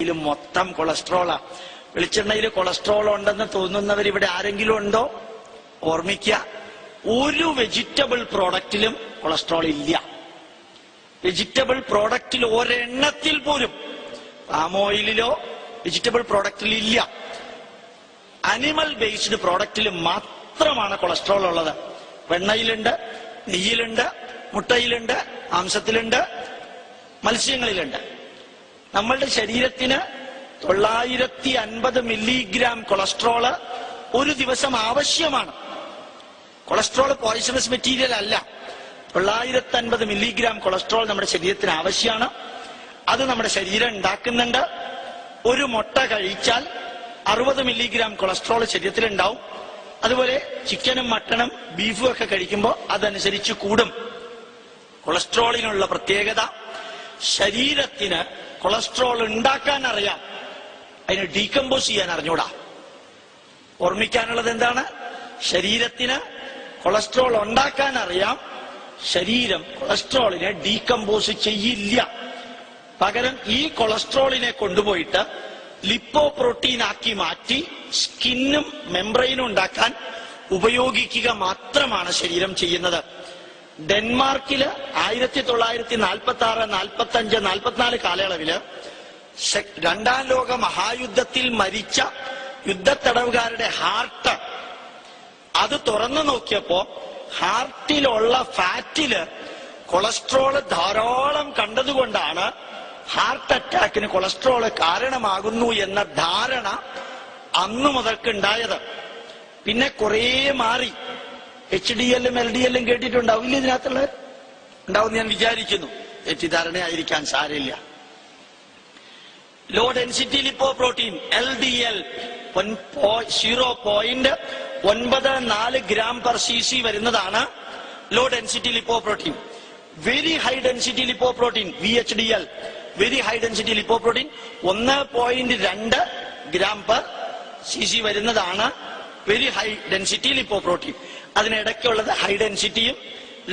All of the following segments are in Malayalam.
ഇതിൽ മൊത്തം കൊളസ്ട്രോളാ. വെളിച്ചെണ്ണയിൽ കൊളസ്ട്രോൾ ഉണ്ടെന്ന് തോന്നുന്നവർ ഇവിടെ ആരെങ്കിലും ഉണ്ടോ? ഓർമ്മിക്കുക, ഒരു വെജിറ്റബിൾ പ്രോഡക്റ്റിലും കൊളസ്ട്രോൾ ഇല്ല. വെജിറ്റബിൾ പ്രോഡക്റ്റിൽ ഒരെണ്ണത്തിൽ പോലും, പാം ഓയിലിലോ വെജിറ്റബിൾ പ്രോഡക്റ്റിൽ ഇല്ല. അനിമൽ ബേസ്ഡ് പ്രോഡക്റ്റിൽ മാത്രമാണ് കൊളസ്ട്രോൾ ഉള്ളത്. വെണ്ണയിലുണ്ട്, നെയ്യിലുണ്ട്, മുട്ടയിലുണ്ട്, മാംസത്തിലുണ്ട്, മത്സ്യങ്ങളിലുണ്ട്. നമ്മളുടെ ശരീരത്തിന് 950 മില്ലിഗ്രാം കൊളസ്ട്രോള് ഒരു ദിവസം ആവശ്യമാണ്. കൊളസ്ട്രോൾ പോയിസണസ് മെറ്റീരിയൽ അല്ല. 950 മില്ലിഗ്രാം കൊളസ്ട്രോൾ നമ്മുടെ ശരീരത്തിന് ആവശ്യമാണ്. അത് നമ്മുടെ ശരീരം ഉണ്ടാക്കുന്നുണ്ട്. ഒരു മുട്ട കഴിച്ചാൽ 60 മില്ലിഗ്രാം കൊളസ്ട്രോൾ ശരീരത്തിലുണ്ടാവും. അതുപോലെ ചിക്കനും മട്ടണും ബീഫും ഒക്കെ കഴിക്കുമ്പോൾ അതനുസരിച്ച് കൂടും. കൊളസ്ട്രോളിനുള്ള പ്രത്യേകത, ശരീരത്തിന് കൊളസ്ട്രോൾ ഉണ്ടാക്കാൻ അറിയാം, അതിനെ ഡീകമ്പോസ് ചെയ്യാൻ അറിഞ്ഞൂടാ. ഓർമ്മിക്കാനുള്ളത് എന്താണ്? ശരീരത്തിന് കൊളസ്ട്രോൾ ഉണ്ടാക്കാൻ അറിയാം, ശരീരം കൊളസ്ട്രോളിനെ ഡീകമ്പോസ് ചെയ്യില്ല. പകരം ഈ കൊളസ്ട്രോളിനെ കൊണ്ടുപോയിട്ട് ലിപ്പോ പ്രോട്ടീൻ ആക്കി മാറ്റി സ്കിന്നും മെംബ്രെയിനും ഉണ്ടാക്കാൻ ഉപയോഗിക്കുക മാത്രമാണ് ശരീരം ചെയ്യുന്നത്. ഡെൻമാർക്കില് 1946, 45, 44 കാലയളവില് രണ്ടാം ലോക മഹായുദ്ധത്തിൽ മരിച്ച യുദ്ധത്തടവുകാരുടെ ഹാർട്ട് അത് തുറന്നു നോക്കിയപ്പോ ഹാർട്ടിലുള്ള ഫാറ്റില് കൊളസ്ട്രോള് ധാരാളം കണ്ടതുകൊണ്ടാണ് ഹാർട്ട് അറ്റാക്കിന് കൊളസ്ട്രോള് കാരണമാകുന്നു എന്ന ധാരണ അന്നു മുതൽക്കുണ്ടായത്. പിന്നെ കുറേ മാറി. HDL, LDL കേട്ടിട്ടുണ്ടാവില്ല ഇതിനകത്തുള്ള ഉണ്ടാവും ഞാൻ വിചാരിക്കുന്നു. തെറ്റിദ്ധാരണയായിരിക്കാൻ സാരമില്ല. Low density lipoprotein LDL 0.94 gram per cc വരുന്നതാണ് low density lipoprotein. Very high density lipoprotein VHDL, very high density lipoprotein 1.2 gram per cc വരുന്നതാണ് very high density lipoprotein. അതിനിടയ്ക്കുള്ളത് ഹൈ ഡെൻസിറ്റിയും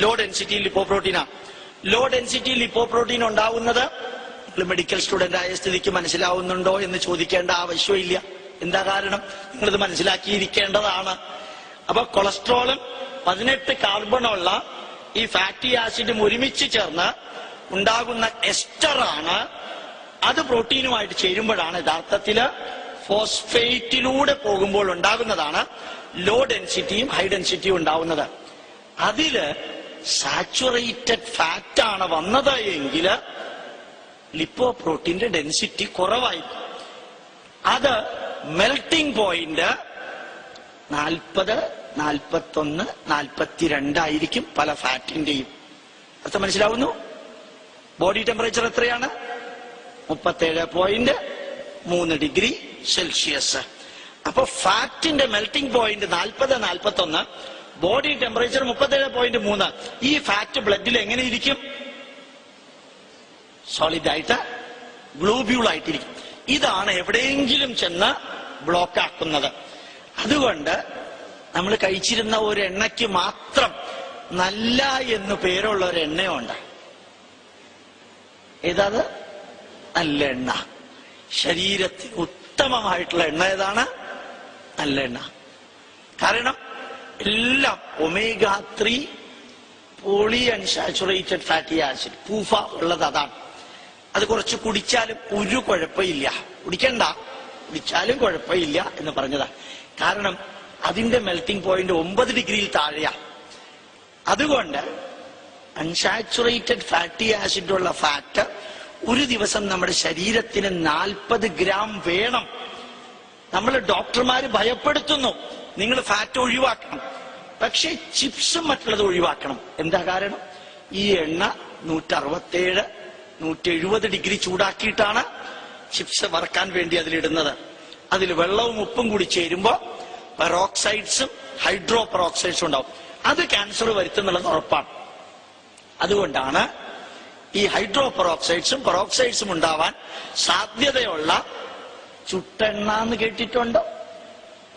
ലോ ഡെൻസിറ്റി ലിപ്പോ പ്രോട്ടീനാണ്. ലോ ഡെൻസിറ്റി ലിപ്പോ പ്രോട്ടീൻ ഉണ്ടാവുന്നത് മെഡിക്കൽ സ്റ്റുഡന്റ് ആയ സ്ഥിതിക്ക് മനസ്സിലാവുന്നുണ്ടോ എന്ന് ചോദിക്കേണ്ട ആവശ്യമില്ല. എന്താ കാരണം? നിങ്ങളിത് മനസ്സിലാക്കിയിരിക്കേണ്ടതാണ്. അപ്പൊ കൊളസ്ട്രോളും 18 കാർബണുള്ള ഈ ഫാറ്റി ആസിഡും ഒരുമിച്ച് ചേർന്ന് ഉണ്ടാകുന്ന എസ്റ്ററാണ്. അത് പ്രോട്ടീനുമായിട്ട് ചേരുമ്പോഴാണ് യഥാർത്ഥത്തില് ഫോസ്ഫേറ്റിലൂടെ പോകുമ്പോൾ ഉണ്ടാകുന്നതാണ് ലോ ഡെൻസിറ്റിയും ഹൈ ഡെൻസിറ്റിയും ഉണ്ടാവുന്നത്. അതില് സാച്ചുറേറ്റഡ് ഫാറ്റാണ് വന്നത് എങ്കിൽ ലിപ്പോ പ്രോട്ടീന്റെ ഡെൻസിറ്റി കുറവായിരിക്കും. അത് മെൽറ്റിംഗ് പോയിന്റ് 40, 41, 42 ആയിരിക്കും പല ഫാറ്റിന്റെയും. അർത്ഥം മനസ്സിലാവുന്നു? ബോഡി ടെമ്പറേച്ചർ എത്രയാണ്? 37.3 ഡിഗ്രി സെൽഷ്യസ്. അപ്പൊ ഫാറ്റിന്റെ മെൽറ്റിംഗ് പോയിന്റ് 40, 41, ബോഡി ടെമ്പറേച്ചർ 37.3. ഈ ഫാറ്റ് ബ്ലഡിൽ എങ്ങനെ ഇരിക്കും? സോളിഡ് ആയിട്ട്, ഗ്ലോബ്യൂൾ ആയിട്ടിരിക്കും. ഇതാണ് എവിടെയെങ്കിലും ചെന്ന് ബ്ലോക്ക് ആക്കുന്നത്. അതുകൊണ്ട് നമ്മൾ കഴിച്ചിരുന്ന ഒരു എണ്ണയ്ക്ക് മാത്രം നല്ല എന്ന് പേരുള്ള ഒരു എണ്ണയുണ്ട്. ഏതാത്? നല്ല എണ്ണ. ശരീരത്തിന് ഉത്തമമായിട്ടുള്ള എണ്ണ ഏതാണ്? നല്ല എണ്ണ. കാരണം എല്ലാം omega-3 poly unsaturated fatty acid, PUFA ഉള്ളത് അതാണ്. അത് കുറച്ച് കുടിച്ചാലും ഒരു കുഴപ്പമില്ല. കുടിക്കണ്ട, കുടിച്ചാലും കുഴപ്പമില്ല എന്ന് പറഞ്ഞതാ. കാരണം അതിന്റെ മെൽറ്റിംഗ് പോയിന്റ് 9 ഡിഗ്രിയിൽ താഴെയാ. അതുകൊണ്ട് അൺസാച്ചുറേറ്റഡ് ഫാറ്റി ആസിഡ് ഉള്ള ഫാറ്റ് ഒരു ദിവസം നമ്മുടെ ശരീരത്തിന് 40 ഗ്രാം വേണം. നമ്മൾ ഡോക്ടർമാര് ഭയപ്പെടുത്തുന്നു, നിങ്ങൾ ഫാറ്റ് ഒഴിവാക്കണം, പക്ഷെ ചിപ്സും മറ്റുള്ളത് ഒഴിവാക്കണം. എന്താ കാരണം? ഈ എണ്ണ 167, 170 ഡിഗ്രി ചൂടാക്കിയിട്ടാണ് ചിപ്സ് വറക്കാൻ വേണ്ടി അതിലിടുന്നത്. അതിൽ വെള്ളവും ഉപ്പും കൂടി ചേരുമ്പോ പെറോക്സൈഡ്സും ഹൈഡ്രോ പെറോക്സൈഡ്സും ഉണ്ടാവും. അത് ക്യാൻസർ വരുത്തുന്നുള്ളത് ഉറപ്പാണ്. അതുകൊണ്ടാണ് ഈ ഹൈഡ്രോ പെറോക്സൈഡ്സും പെറോക്സൈഡ്സും ഉണ്ടാവാൻ സാധ്യതയുള്ള ചുട്ടെണ്ണ എന്ന് കേട്ടിട്ടുണ്ടോ?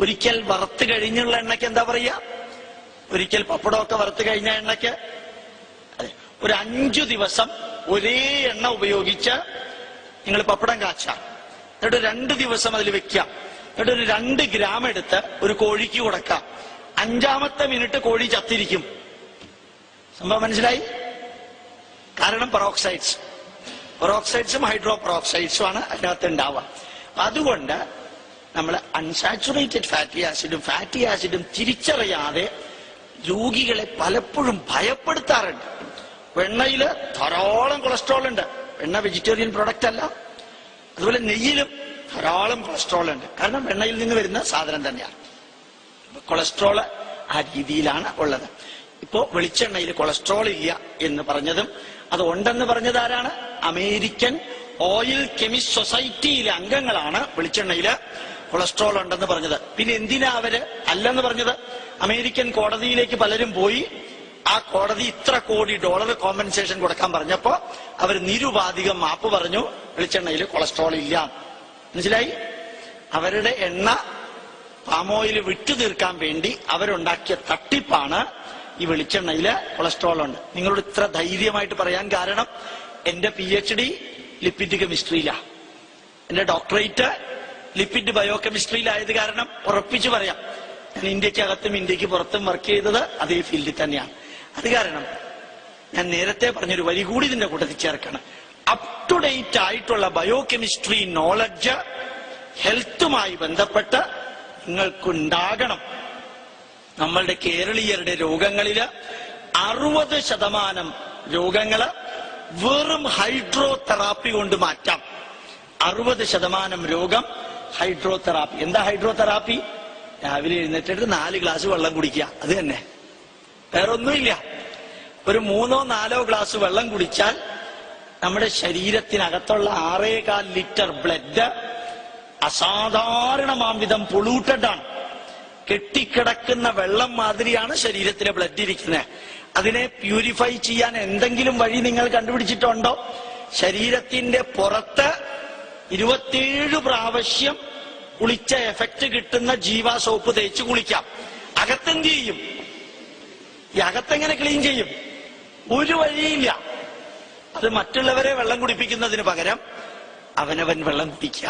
ഒരിക്കൽ വറുത്ത് കഴിഞ്ഞുള്ള എണ്ണയ്ക്ക് എന്താ പറയാ? ഒരിക്കൽ പപ്പടമൊക്കെ വറുത്ത് കഴിഞ്ഞ എണ്ണയ്ക്ക് ഒരു 5 ദിവസം ഒരേ എണ്ണ ഉപയോഗിച്ച് നിങ്ങൾ പപ്പടം കാച്ചാം. എന്നിട്ട് 2 ദിവസം അതിൽ വെക്കാം. എന്നിട്ട് ഒരു 2 ഗ്രാം എടുത്ത് ഒരു കോഴിക്ക് കൊടുക്കാം. 5-ാമത്തെ മിനിറ്റ് കോഴി ചത്തിരിക്കും. സംഭവം മനസ്സിലായി? കാരണം പെറോക്സൈഡ്സും ഹൈഡ്രോപെറോക്സൈഡ്സും ആണ് അതിനകത്ത് ഉണ്ടാവുക. അതുകൊണ്ട് നമ്മൾ അൺസാച്ചുറേറ്റഡ് ഫാറ്റി ആസിഡും തിരിച്ചറിയാതെ രോഗികളെ പലപ്പോഴും ഭയപ്പെടുത്താറുണ്ട്. വെണ്ണയില് ധാരാളം കൊളസ്ട്രോൾ ഉണ്ട്. വെണ്ണ വെജിറ്റേറിയൻ പ്രൊഡക്റ്റ് അല്ല. അതുപോലെ നെയ്യിലും ധാരാളം കൊളസ്ട്രോൾ ഉണ്ട്. കാരണം വെണ്ണയിൽ നിന്ന് വരുന്ന സാധനം തന്നെയാണ്. കൊളസ്ട്രോള് ആ രീതിയിലാണ് ഉള്ളത്. ഇപ്പോ വെളിച്ചെണ്ണയിൽ കൊളസ്ട്രോൾ ഇല്ല എന്ന് പറഞ്ഞതും അത് ഉണ്ടെന്ന് പറഞ്ഞത് ആരാണ്? അമേരിക്കൻ ഓയിൽ കെമിസ്റ്റ് സൊസൈറ്റിയിലെ അംഗങ്ങളാണ് വെളിച്ചെണ്ണയില് കൊളസ്ട്രോൾ ഉണ്ടെന്ന് പറഞ്ഞത്. പിന്നെ എന്തിനാ അവര് അല്ലെന്ന് പറഞ്ഞത്? അമേരിക്കൻ കോടതിയിലേക്ക് പലരും പോയി. ആ കോടതി $ഇത്ര കോടി കോമ്പൻസേഷൻ കൊടുക്കാൻ പറഞ്ഞപ്പോ അവർ നിരുപാധികം മാപ്പ് പറഞ്ഞു, വെളിച്ചെണ്ണയിൽ കൊളസ്ട്രോൾ ഇല്ല. മനസ്സിലായി? അവരുടെ എണ്ണ പാമോയിൽ വിട്ടു തീർക്കാൻ വേണ്ടി അവരുണ്ടാക്കിയ തട്ടിപ്പാണ് ഈ വെളിച്ചെണ്ണയില് കൊളസ്ട്രോൾ ഉണ്ട്. നിങ്ങളോട് ഇത്ര ധൈര്യമായിട്ട് പറയാൻ കാരണം എന്റെ PhD ലിപ്പിഡ് കെമിസ്ട്രിയിലാണ്. എന്റെ ഡോക്ടറേറ്റ് ലിപ്പിഡ് ബയോകെമിസ്ട്രിയിലായത് കാരണം ഉറപ്പിച്ചു പറയാം, ഞാൻ ഇന്ത്യക്കകത്തും ഇന്ത്യക്ക് പുറത്തും വർക്ക് ചെയ്തത് അതേ ഫീൽഡിൽ തന്നെയാണ്. അത് കാരണം ഞാൻ നേരത്തെ പറഞ്ഞൊരു വരി കൂടി ഇതിന്റെ കൂട്ടത്തിൽ ചേർക്കണം. അപ് ടു ഡേറ്റ് ആയിട്ടുള്ള ബയോകെമിസ്ട്രി നോളജ് ഹെൽത്തുമായി ബന്ധപ്പെട്ട് നിങ്ങൾക്കുണ്ടാകണം. നമ്മളുടെ കേരളീയരുടെ രോഗങ്ങളില് 60% രോഗങ്ങള് വെറും ഹൈഡ്രോതെറാപ്പി കൊണ്ട് മാറ്റാം. 60% രോഗം ഹൈഡ്രോതെറാപ്പി. എന്താ ഹൈഡ്രോതെറാപ്പി? രാവിലെ എഴുന്നേറ്റിട്ട് 4 ഗ്ലാസ് വെള്ളം കുടിക്കുക, അത് തന്നെ, വേറെ ഒന്നുമില്ല. ഒരു 3-4 ഗ്ലാസ് വെള്ളം കുടിച്ചാൽ നമ്മുടെ ശരീരത്തിനകത്തുള്ള 6.25 ലിറ്റർ ബ്ലഡ് അസാധാരണമാംവിധം പൊള്യൂട്ടഡ് ആണ്. കെട്ടിക്കിടക്കുന്ന വെള്ളം മാതിരിയാണ് ശരീരത്തിലെ ബ്ലഡ് ഇരിക്കുന്നത്. അതിനെ പ്യൂരിഫൈ ചെയ്യാൻ എന്തെങ്കിലും വഴി നിങ്ങൾ കണ്ടുപിടിച്ചിട്ടുണ്ടോ? ശരീരത്തിന്റെ പുറത്ത് 27 പ്രാവശ്യം കുളിച്ച എഫക്റ്റ് കിട്ടുന്ന ജീവ സോപ്പ് തേച്ച് കുളിക്കാം. അകത്തെന്ത് ചെയ്യും? ഈ അകത്തെങ്ങനെ ക്ലീൻ ചെയ്യും? ഒരു വഴിയില്ല. അത് മറ്റുള്ളവരെ വെള്ളം കുടിപ്പിക്കുന്നതിന് പകരം അവനവൻ വെള്ളം കുടിക്കുക.